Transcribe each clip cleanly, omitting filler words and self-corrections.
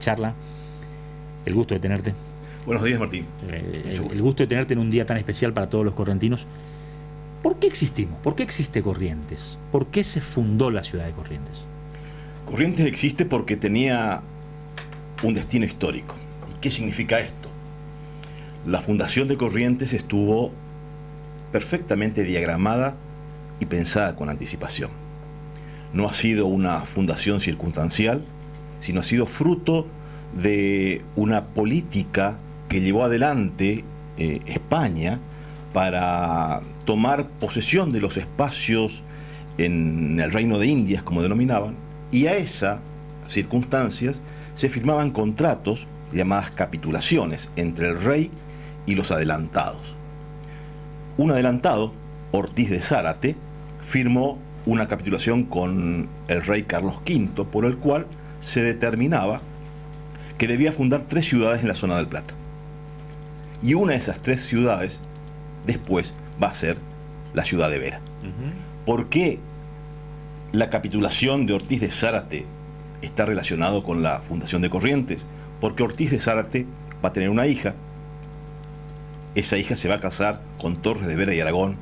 charla. El gusto de tenerte. Buenos días, Martín. El gusto de tenerte en un día tan especial para todos los correntinos. ¿Por qué existimos? ¿Por qué existe Corrientes? ¿Por qué se fundó la ciudad de Corrientes? Corrientes existe porque tenía un destino histórico. ¿Y qué significa esto? La fundación de Corrientes estuvo perfectamente diagramada y pensada con anticipación. No ha sido una fundación circunstancial, sino ha sido fruto de una política que llevó adelante España para tomar posesión de los espacios en el Reino de Indias, como denominaban, y a esas circunstancias se firmaban contratos llamadas capitulaciones entre el rey y los adelantados. Un adelantado, Ortiz de Zárate, firmó una capitulación con el rey Carlos V, por el cual se determinaba que debía fundar 3 ciudades en la zona del Plata. Y una de esas 3 ciudades después va a ser la ciudad de Vera. ¿Por qué la capitulación de Ortiz de Zárate está relacionado con la fundación de Corrientes? Porque Ortiz de Zárate va a tener una hija. Esa hija se va a casar con Torres de Vera y Aragón,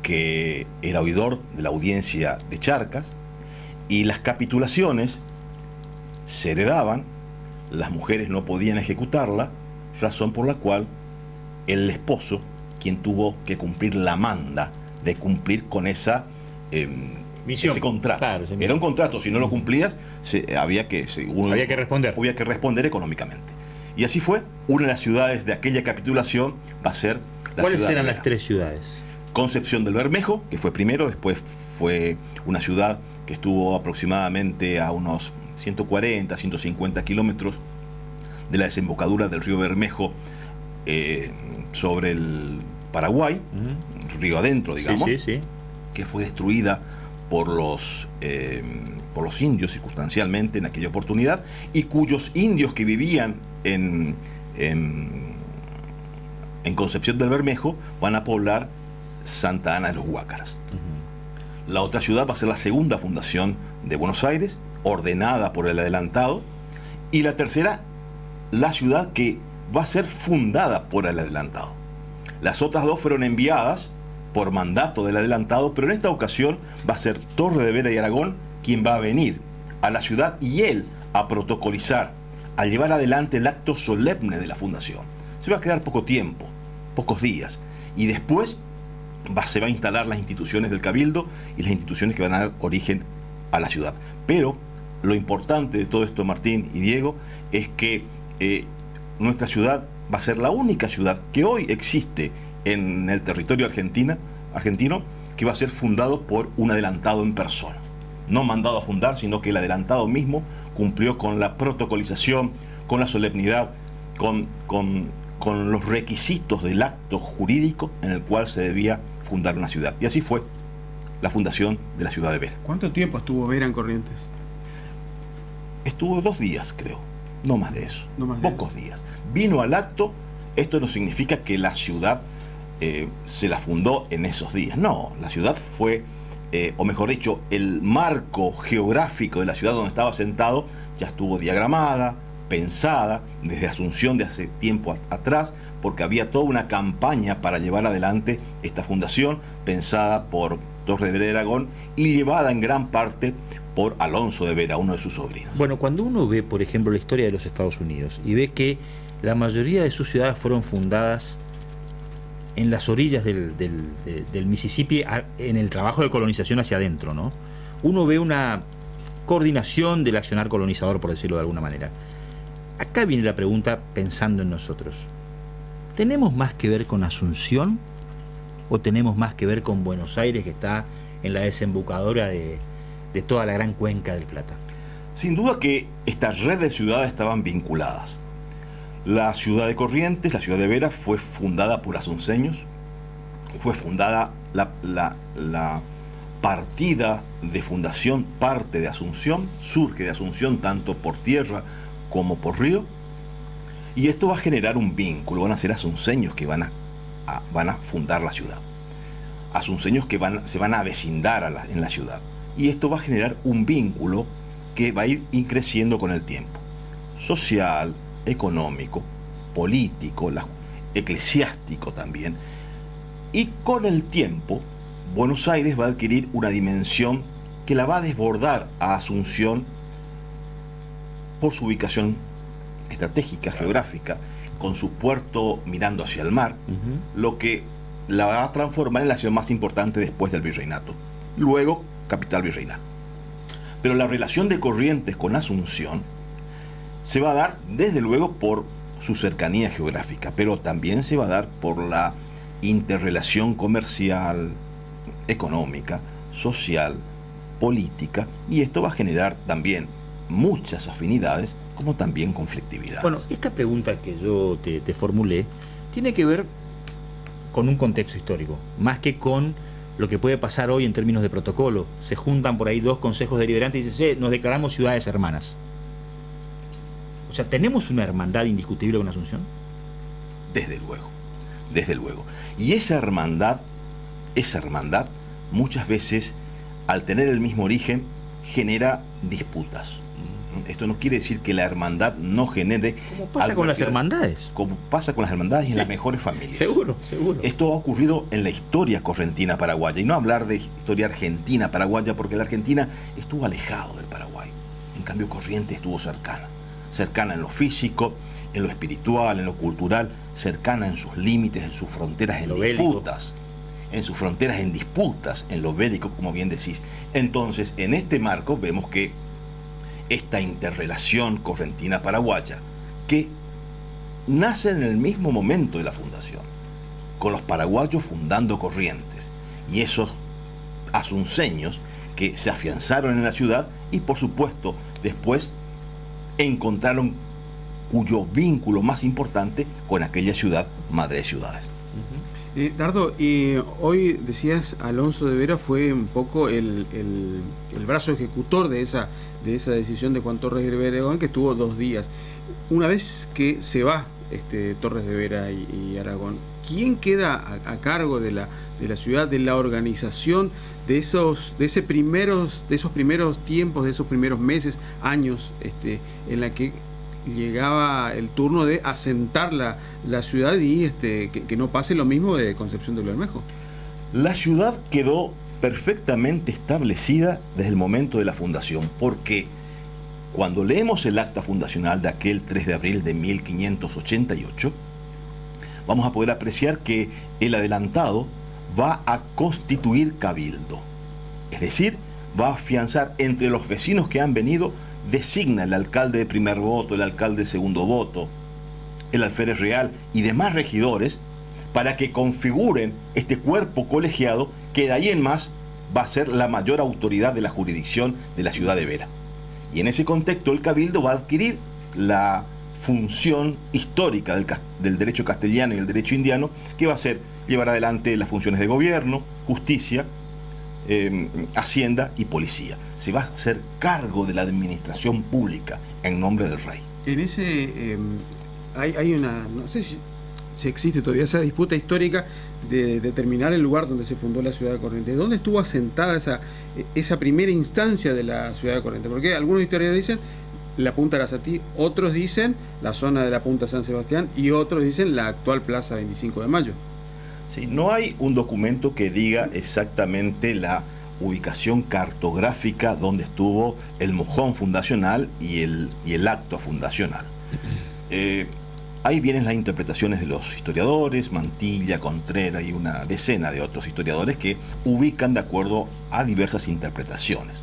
que era oidor de la audiencia de Charcas, y las capitulaciones se heredaban, las mujeres no podían ejecutarla, razón por la cual el esposo, quien tuvo que cumplir la manda de cumplir con esa misión, ese contrato. Claro, era un contrato, si no lo cumplías, había que responder económicamente. Y así fue. Una de las ciudades de aquella capitulación va a ser la ciudad. ¿Cuáles eran las 3 ciudades? Concepción del Bermejo, que fue primero, después fue una ciudad que estuvo aproximadamente a unos 140, 150 kilómetros de la desembocadura del río Bermejo sobre el Paraguay, río adentro, digamos, que fue destruida por los indios circunstancialmente en aquella oportunidad, y cuyos indios que vivían en Concepción del Bermejo van a poblar Santa Ana de los Guácaras. La otra ciudad va a ser la segunda fundación de Buenos Aires, ordenada por el adelantado, y la tercera, la ciudad que va a ser fundada por el adelantado. Las otras 2 fueron enviadas por mandato del adelantado, pero en esta ocasión va a ser Torres de Vera y Aragón quien va a venir a la ciudad y él a protocolizar, a llevar adelante el acto solemne de la fundación. Se va a quedar poco tiempo, pocos días, y después se va a instalar las instituciones del Cabildo y las instituciones que van a dar origen a la ciudad. Pero lo importante de todo esto, Martín y Diego, es que nuestra ciudad va a ser la única ciudad que hoy existe en el territorio argentino que va a ser fundado por un adelantado en persona. No mandado a fundar, sino que el adelantado mismo cumplió con la protocolización, con la solemnidad, con los requisitos del acto jurídico en el cual se debía fundar una ciudad. Y así fue la fundación de la ciudad de Vera. ¿Cuánto tiempo estuvo Vera en Corrientes? Estuvo 2 días, creo. No más de eso. Pocos días. Vino al acto. Esto no significa que la ciudad se la fundó en esos días. No, la ciudad fue, o mejor dicho, el marco geográfico de la ciudad donde estaba sentado ya estuvo diagramada, pensada desde Asunción de hace tiempo atrás, porque había toda una campaña para llevar adelante esta fundación, pensada por Torres de Vera y Aragón y llevada en gran parte por Alonso de Vera, uno de sus sobrinos. Bueno, cuando uno ve, por ejemplo, la historia de los Estados Unidos y ve que la mayoría de sus ciudades fueron fundadas en las orillas del Mississippi, en el trabajo de colonización hacia adentro, ¿no? Uno ve una coordinación del accionar colonizador, por decirlo de alguna manera. Acá viene la pregunta pensando en nosotros. ¿Tenemos más que ver con Asunción o tenemos más que ver con Buenos Aires, que está en la desembocadura de toda la gran cuenca del Plata? Sin duda que esta red de ciudades estaban vinculadas. La ciudad de Corrientes, la ciudad de Vera, fue fundada por asunceños. Fue fundada la partida de fundación, parte de Asunción, surge de Asunción tanto por tierra como por río. Y esto va a generar un vínculo. Van a ser asunceños que van a fundar la ciudad. Asunceños que se van a avecindar en la ciudad. Y esto va a generar un vínculo que va a ir creciendo con el tiempo. social, económico, político, eclesiástico también. Y con el tiempo, Buenos Aires va a adquirir una dimensión que la va a desbordar a Asunción por su ubicación estratégica, geográfica, con su puerto mirando hacia el mar, lo que la va a transformar en la ciudad más importante después del virreinato. Luego, capital virreinal. Pero la relación de Corrientes con Asunción se va a dar, desde luego, por su cercanía geográfica, pero también se va a dar por la interrelación comercial, económica, social, política, y esto va a generar también muchas afinidades, como también conflictividades. Bueno, esta pregunta que yo te formulé tiene que ver con un contexto histórico, más que con lo que puede pasar hoy en términos de protocolo. Se juntan por ahí dos consejos deliberantes y dicen, nos declaramos ciudades hermanas. O sea, ¿tenemos una hermandad indiscutible con Asunción? Desde luego, desde luego. Y esa hermandad, muchas veces, al tener el mismo origen, genera disputas. Esto no quiere decir que la hermandad no genere... Como pasa con las hermandades. Como pasa con las hermandades y en las mejores familias. Seguro, seguro. Esto ha ocurrido en la historia correntina paraguaya. Y no hablar de historia argentina paraguaya, porque la Argentina estuvo alejado del Paraguay. En cambio, Corrientes estuvo cercana. Cercana en lo físico, en lo espiritual, en lo cultural. Cercana en sus límites, en sus fronteras, en disputas. En sus fronteras, en disputas, en lo bélico, como bien decís. Entonces, en este marco vemos que esta interrelación correntina-paraguaya, que nace en el mismo momento de la fundación, con los paraguayos fundando Corrientes, y esos asunceños que se afianzaron en la ciudad y, por supuesto, después encontraron cuyo vínculo más importante con aquella ciudad, madre de ciudades. Dardo, y hoy decías, Alonso de Vera fue un poco el brazo ejecutor de esa decisión de Juan Torres de Vera, que estuvo 2 días. Una vez que se va Torres de Vera y Aragón, ¿quién queda a cargo de la ciudad, de la organización de esos primeros tiempos, de esos primeros meses, años, en la que llegaba el turno de asentar la ciudad y que no pase lo mismo de Concepción del Bermejo? La ciudad quedó perfectamente establecida desde el momento de la fundación, porque cuando leemos el acta fundacional de aquel 3 de abril de 1588, vamos a poder apreciar que el adelantado va a constituir cabildo, es decir, va a afianzar entre los vecinos que han venido, designa el alcalde de primer voto, el alcalde de segundo voto, el alférez real y demás regidores, para que configuren este cuerpo colegiado que de ahí en más va a ser la mayor autoridad de la jurisdicción de la ciudad de Vera. Y en ese contexto el cabildo va a adquirir la función histórica del derecho castellano y el derecho indiano, que va a ser llevar adelante las funciones de gobierno, justicia, hacienda y policía. Se va a hacer cargo de la administración pública en nombre del rey. En ese hay una, no sé si existe todavía esa disputa histórica de determinar el lugar donde se fundó la ciudad de Corrientes. ¿Dónde estuvo asentada esa primera instancia de la ciudad de Corrientes? Porque algunos historiadores dicen la Punta Arasatí, otros dicen la zona de la Punta San Sebastián y otros dicen la actual Plaza 25 de Mayo. Sí, no hay un documento que diga exactamente la ubicación cartográfica donde estuvo el mojón fundacional y el acto fundacional. Ahí vienen las interpretaciones de los historiadores, Mantilla, Contreras y una decena de otros historiadores que ubican de acuerdo a diversas interpretaciones.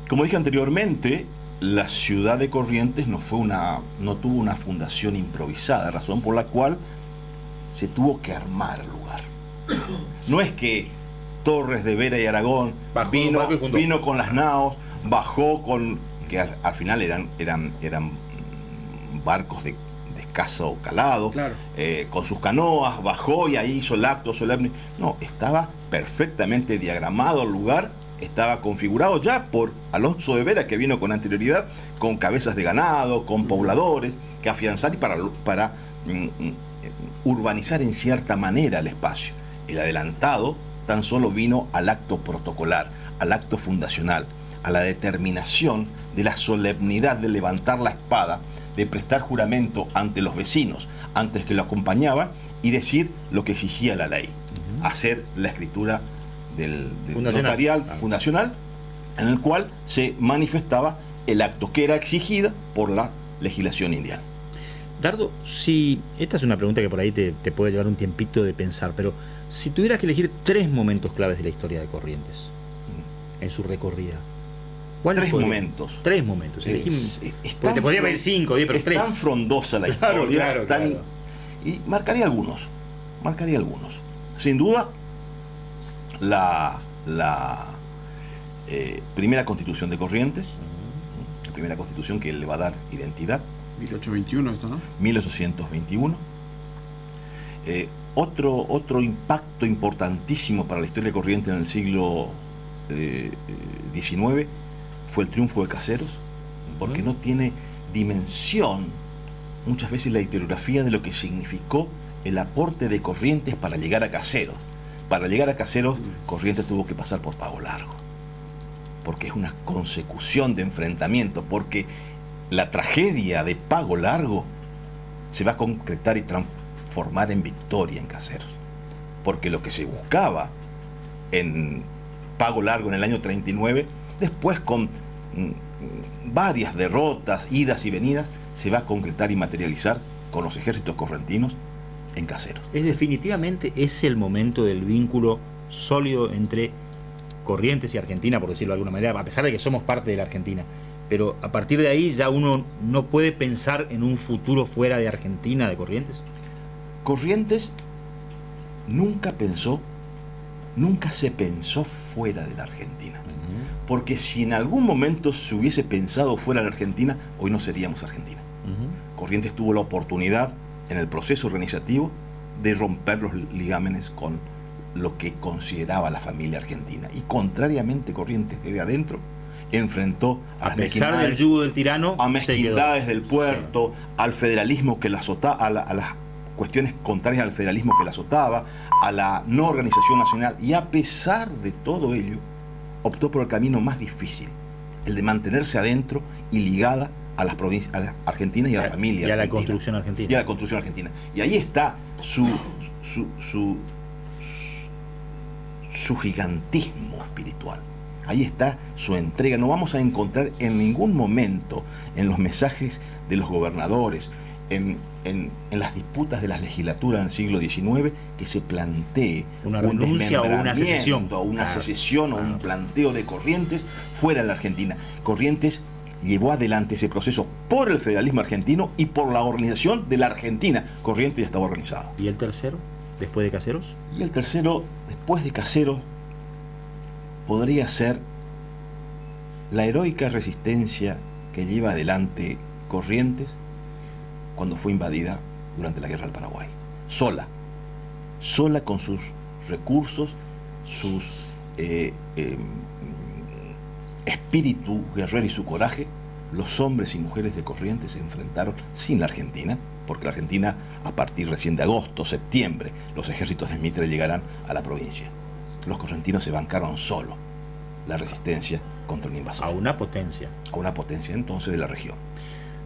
Como dije anteriormente, la ciudad de Corrientes no tuvo una fundación improvisada, razón por la cual se tuvo que armar el lugar. No es que Torres de Vera y Aragón vino con las naos, bajó con, que al final eran barcos de escaso calado, claro, con sus canoas, bajó y ahí hizo el acto solemne. No, estaba perfectamente diagramado el lugar, estaba configurado ya por Alonso de Vera, que vino con anterioridad, con cabezas de ganado, con pobladores, que afianzar y para urbanizar en cierta manera el espacio. El adelantado tan solo vino al acto protocolar, al acto fundacional, a la determinación de la solemnidad de levantar la espada, de prestar juramento ante los vecinos, antes que lo acompañaban, y decir lo que exigía la ley, hacer la escritura del notarial fundacional, en el cual se manifestaba el acto que era exigido por la legislación indiana. Dardo, si esta es una pregunta que por ahí te puede llevar un tiempito de pensar, pero si tuvieras que elegir 3 momentos claves de la historia de Corrientes en su recorrida, ¿cuáles 3 podrían? momentos. 3 momentos. Porque te podría pedir 5, 10, pero 3. Es tan frondosa la historia, claro. Y marcaría algunos. Sin duda, la primera constitución de Corrientes, la primera constitución que le va a dar identidad. 1821 esto, ¿no? 1821. Otro impacto importantísimo para la historia de Corrientes en el siglo XIX fue el triunfo de Caseros, porque no tiene dimensión muchas veces la historiografía de lo que significó el aporte de Corrientes para llegar a Caseros. Para llegar a Caseros, Corrientes tuvo que pasar por Pago Largo, porque es una consecución de enfrentamiento, porque la tragedia de Pago Largo se va a concretar y transformar en victoria en Caseros, porque lo que se buscaba en Pago Largo en el año 39, después con varias derrotas, idas y venidas, se va a concretar y materializar con los ejércitos correntinos en Caseros. Definitivamente es el momento del vínculo sólido entre Corrientes y Argentina, por decirlo de alguna manera, a pesar de que somos parte de la Argentina. Pero a partir de ahí ya uno no puede pensar en un futuro fuera de Argentina, de Corrientes. Corrientes nunca se pensó fuera de la Argentina. Porque si en algún momento se hubiese pensado fuera de la Argentina, hoy no seríamos Argentina. Corrientes tuvo la oportunidad en el proceso organizativo de romper los ligámenes con lo que consideraba la familia argentina. Y contrariamente, Corrientes desde adentro enfrentó a pesar del yugo del tirano, a mezquindades del puerto, al federalismo que la azotaba, a las cuestiones contrarias al federalismo que la azotaba, a la no organización nacional, y a pesar de todo ello optó por el camino más difícil, el de mantenerse adentro y ligada a las provincias, a las argentinas y a la familia y a argentina, la construcción argentina. Y a la construcción argentina. Y ahí está su gigantismo espiritual. Ahí está su entrega. No vamos a encontrar en ningún momento en los mensajes de los gobernadores, en las disputas de las legislaturas del siglo XIX, que se plantee una renuncia o una secesión. Una secesión o un planteo de Corrientes fuera de la Argentina. Corrientes llevó adelante ese proceso por el federalismo argentino y por la organización de la Argentina. Corrientes ya estaba organizado. ¿Y el tercero, después de Caseros? Y el tercero, después de Caseros, podría ser la heroica resistencia que lleva adelante Corrientes cuando fue invadida durante la Guerra del Paraguay. Sola con sus recursos, sus espíritu guerrero y su coraje, los hombres y mujeres de Corrientes se enfrentaron sin la Argentina, porque la Argentina, a partir recién de agosto, septiembre, los ejércitos de Mitre llegarán a la provincia. Los correntinos se bancaron solo la resistencia contra un invasor. A una potencia entonces de la región.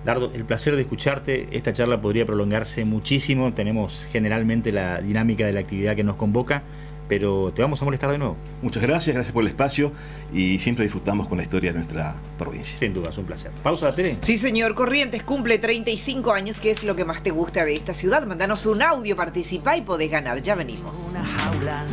Dardo, el placer de escucharte. Esta charla podría prolongarse muchísimo. Tenemos generalmente la dinámica de la actividad que nos convoca, pero te vamos a molestar de nuevo. Muchas gracias por el espacio y siempre disfrutamos con la historia de nuestra provincia. Sin duda, es un placer. ¿Pausa, Tere? Sí, señor. Corrientes cumple 35 años. ¿Qué es lo que más te gusta de esta ciudad? Mándanos un audio, participa y podés ganar. Ya venimos. Una jaula